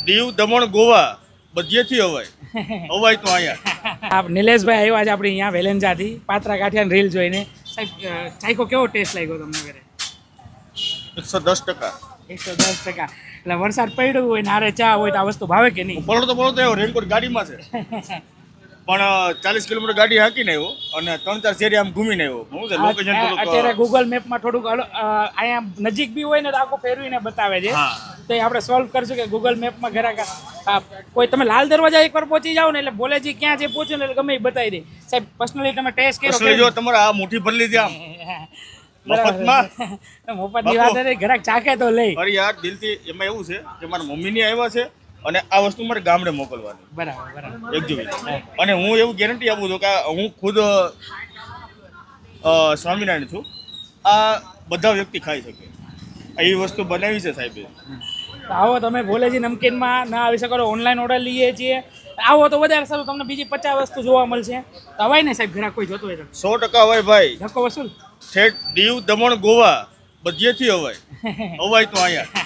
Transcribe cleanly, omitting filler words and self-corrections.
દીવ, દમણ, ગોવા બધેથી અવાય તો અહીંયા. આપ નિલેશભાઈ આવ્યા છે આપણે અહીંયા વેલેન્જાથી પાત્રા ગાંઠિયાની રીલ જોઈને. સાહેબ ચાખો કેવો ટેસ્ટ લાગ્યો તમને ઘરે? 110%. 110%. એટલે વરસાદ પડ્યો હોય ને હારે ચા હોય તો આ વસ્તુ ભાવે કે નહીં? પલળતો આવ્યો, રેનકોટ ગાડીમાં છે પણ 40 કિલોમીટર ગાડી હાંકીને આવ્યો અને 3-4 શેરી આમ ઘૂમીને આવ્યો. હું છે લોકેશન અત્યારે ગૂગલ મેપમાં થોડુંક અહીંયા નજીક બી હોય ને તો આખું ફેરવીને બતાવે છે. તો એ આપણે સોલ્વ કરશું કે ગૂગલ મેપમાં ઘરાક કોઈ તમે લાલ દરવાજા એકવાર પહોંચી જાઓ ને એટલે બોલેજી ક્યાં જે પહોંચ્યું ને એટલે ગમે એ બતાવી દે. સાહેબ પર્સનલી તમે ટેસ્ટ કર્યો? જો તમારે આ મુઠ્ઠી ભરલી છે આમ મફતમાં. મફતની વાત નથી, ઘરાક ચાખે તો લઈ. અરે યાર દિલથી એમાં એવું છે કે મારા મમ્મીની આવ્યા છે અને આ વસ્તુ મારે ગામડે મોકલવાની. બરાબર. એક્ઝિબિશન. અને હું એવું ગેરંટી આપું છું કે હું ખુદ સ્વામિનારાયણ છું. આ બધા વ્યક્તિ ખાઈ શકે એવી વસ્તુ બનાવી છે સાહેબે. આવો તમે ભોલેજી નમકીનમાં ના આવી શકો, ઓનલાઈન ઓર્ડર લઈએ છીએ. આવો તો વધારે સારું, તમને બીજી 50 વસ્તુ જોવા મળશે. તો અવાય ને સાહેબ, ઘરા કોઈ જોતો હોય તો 100% અવાય ભાઈ. ધક્કો વસૂલ. ઠેઠ દીવ, દમણ, ગોવા બધેથી અવાય તો અહીંયા.